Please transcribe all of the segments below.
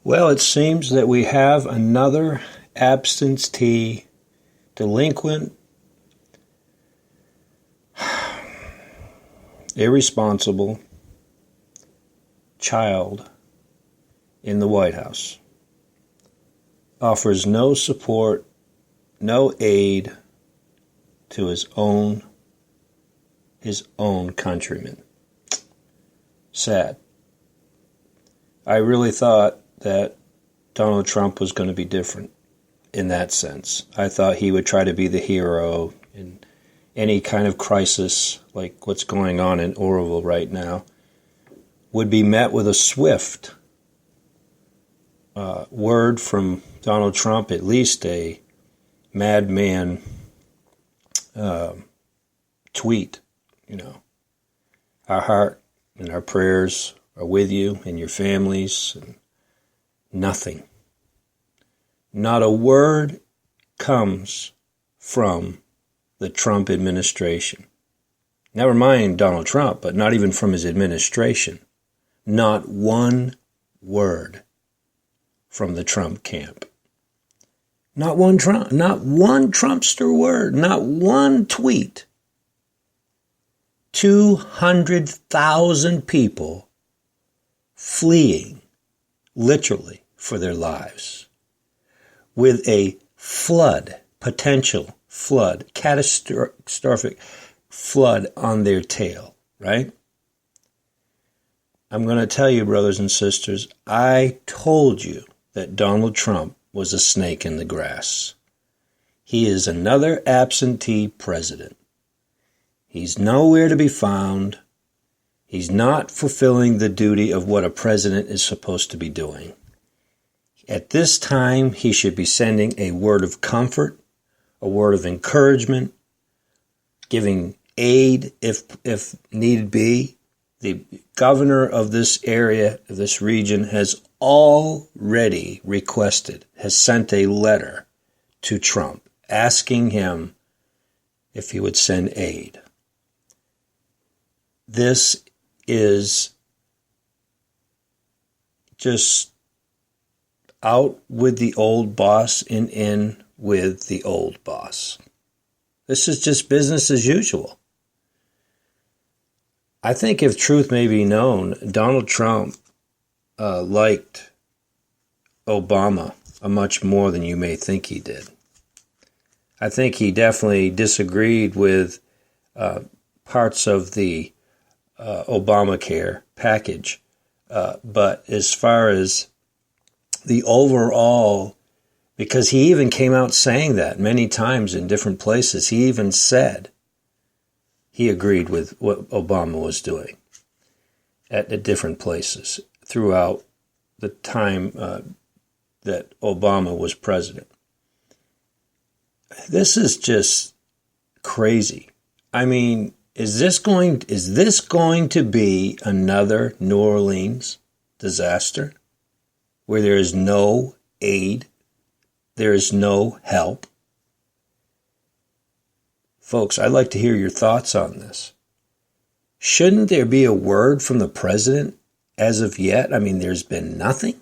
Well, it seems that we have another absentee, delinquent, irresponsible child in the White House. Offers no support, no aid to his own countrymen. Sad. I really thought that Donald Trump was going to be different in that sense. I thought he would try to be the hero in any kind of crisis like what's going on in Oroville right now, would be met with a swift word from Donald Trump, at least a madman tweet. Our heart and our prayers are with you and your families. And nothing. Not a word comes from the Trump administration. Never mind Donald Trump, but not even from his administration. Not one word from the Trump camp. Not one Trumpster word, not one tweet. 200,000 people fleeing, literally, for their lives, with a potential flood, catastrophic flood on their tail, right? I'm going to tell you, brothers and sisters, I told you that Donald Trump was a snake in the grass. He is another absentee president. He's nowhere to be found. He's not fulfilling the duty of what a president is supposed to be doing. At this time, he should be sending a word of comfort, a word of encouragement, giving aid if need be. The governor of this area, of this region, has already has sent a letter to Trump asking him if he would send aid. This is just out with the old boss and in with the old boss. This is just business as usual. I think if truth may be known, Donald Trump liked Obama much more than you may think he did. I think he definitely disagreed with parts of the Obamacare package. But as far as the overall, because he even came out saying that many times in different places, he even said he agreed with what Obama was doing at the different places throughout the time that Obama was president. This is just crazy. I mean, is this going to be another New Orleans disaster where there is no aid, there is no help? Folks, I'd like to hear your thoughts on this. Shouldn't there be a word from the president as of yet? I mean, there's been nothing.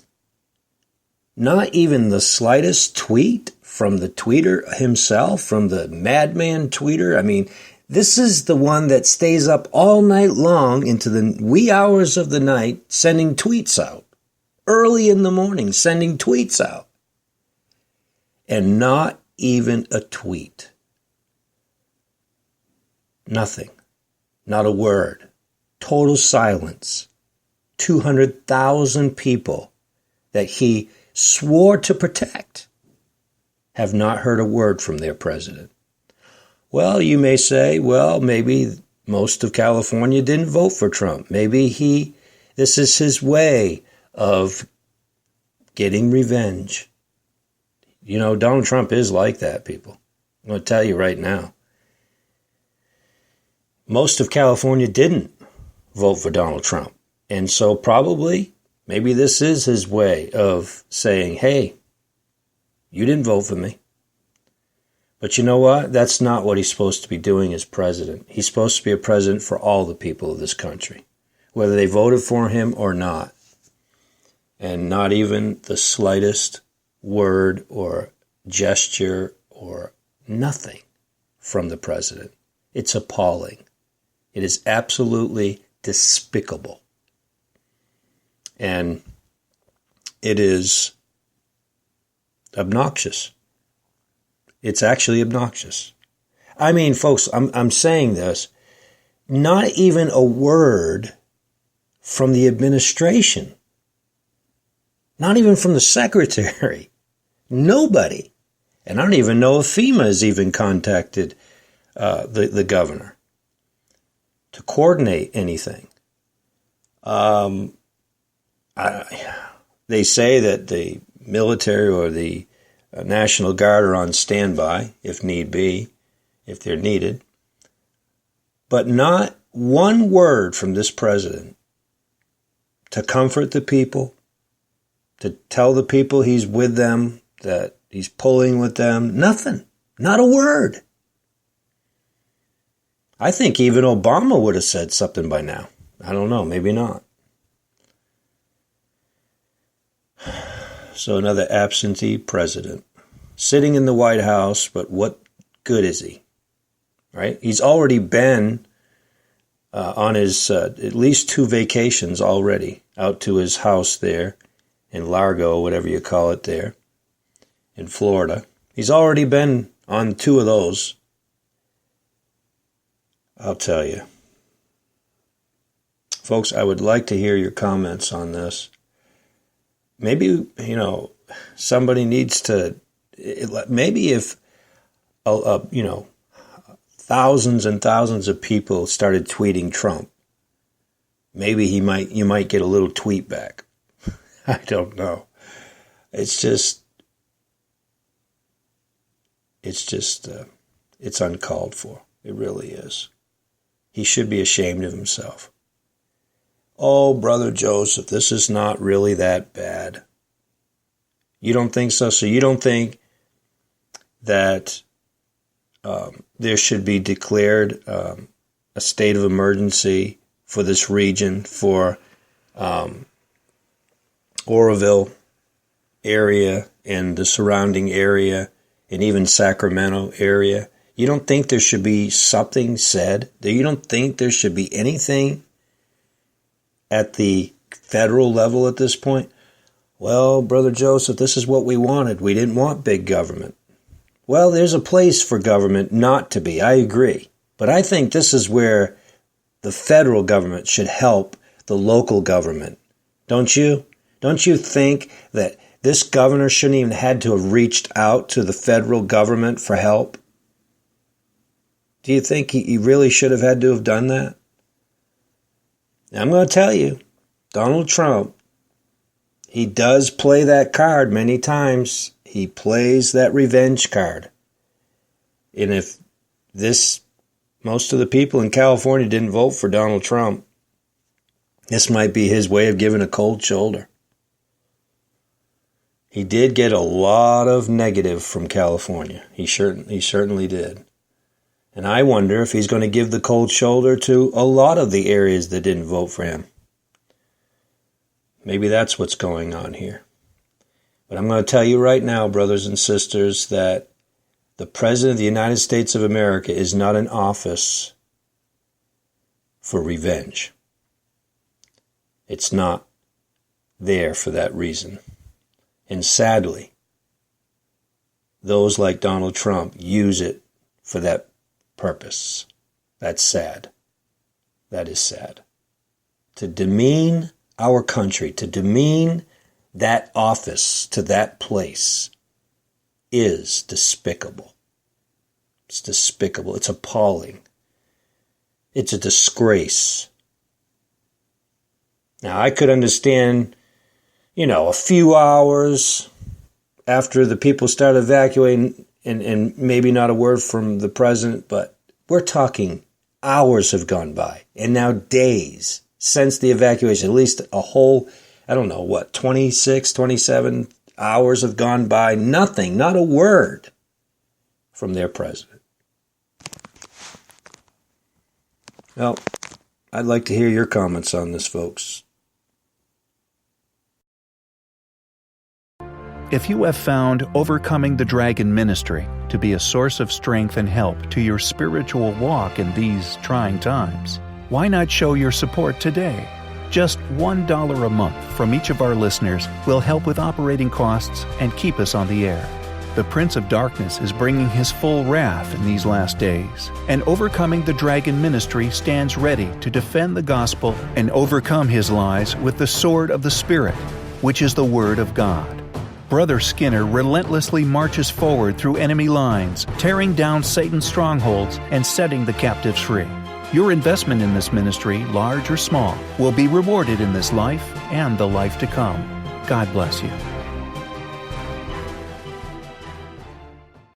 Not even the slightest tweet from the tweeter himself, from the madman tweeter. I mean, this is the one that stays up all night long into the wee hours of the night sending tweets out. Early in the morning, sending tweets out. And not even a tweet. Nothing. Not a word. Total silence. 200,000 people that he swore to protect have not heard a word from their president. Well, you may say, well, maybe most of California didn't vote for Trump. Maybe this is his way of getting revenge. You know, Donald Trump is like that, people. I'm going to tell you right now. Most of California didn't vote for Donald Trump. And so probably, maybe this is his way of saying, hey, you didn't vote for me. But you know what? That's not what he's supposed to be doing as president. He's supposed to be a president for all the people of this country, whether they voted for him or not. and not even the slightest word or gesture or nothing from the president. It's appalling. It is absolutely despicable. And it is obnoxious. It's actually obnoxious. I mean, folks, I'm saying this, not even a word from the administration. Not even from the secretary. Nobody. And I don't even know if FEMA has even contacted the governor to coordinate anything. They say that the military or the National Guard are on standby if need be, if they're needed. But not one word from this president to comfort the people, to tell the people he's with them, that he's pulling with them. Nothing. Not a word. I think even Obama would have said something by now. I don't know. Maybe not. So another absentee president sitting in the White House, but what good is he? Right? He's already been on his at least 2 vacations already out to his house there in Largo, whatever you call it there, in Florida. He's already been on 2 of those. I'll tell you. Folks, I would like to hear your comments on this. Maybe, somebody needs to, maybe if, thousands and thousands of people started tweeting Trump, maybe you might get a little tweet back. I don't know. It's uncalled for. It really is. He should be ashamed of himself. Oh, Brother Joseph, this is not really that bad. You don't think so? So you don't think that there should be declared a state of emergency for this region, for Oroville area and the surrounding area and even Sacramento area? You don't think there should be something said? You don't think there should be anything at the federal level at this point? Well, Brother Joseph, this is what we wanted. We didn't want big government. Well, there's a place for government not to be. I agree. But I think this is where the federal government should help the local government. Don't you? Don't you think that this governor shouldn't even had to have reached out to the federal government for help? Do you think he really should have had to have done that? I'm going to tell you, Donald Trump, he does play that card many times. He plays that revenge card. And if most of the people in California didn't vote for Donald Trump, this might be his way of giving a cold shoulder. He did get a lot of negative from California. He certainly did. And I wonder if he's going to give the cold shoulder to a lot of the areas that didn't vote for him. Maybe that's what's going on here. But I'm going to tell you right now, brothers and sisters, that the President of the United States of America is not in office for revenge. It's not there for that reason. And sadly, those like Donald Trump use it for that purpose. That's sad. That is sad. To demean our country, to demean that office to that place is despicable. It's despicable. It's appalling. It's a disgrace. Now, I could understand, a few hours after the people started evacuating and maybe not a word from the president, but we're talking hours have gone by and now days since the evacuation, at least a whole, 26, 27 hours have gone by. Nothing, not a word from their president. Well, I'd like to hear your comments on this, folks. If you have found Overcoming the Dragon Ministry to be a source of strength and help to your spiritual walk in these trying times, why not show your support today? Just $1 a month from each of our listeners will help with operating costs and keep us on the air. The Prince of Darkness is bringing his full wrath in these last days, and Overcoming the Dragon Ministry stands ready to defend the gospel and overcome his lies with the sword of the Spirit, which is the Word of God. Brother Skinner relentlessly marches forward through enemy lines, tearing down Satan's strongholds and setting the captives free. Your investment in this ministry, large or small, will be rewarded in this life and the life to come. God bless you.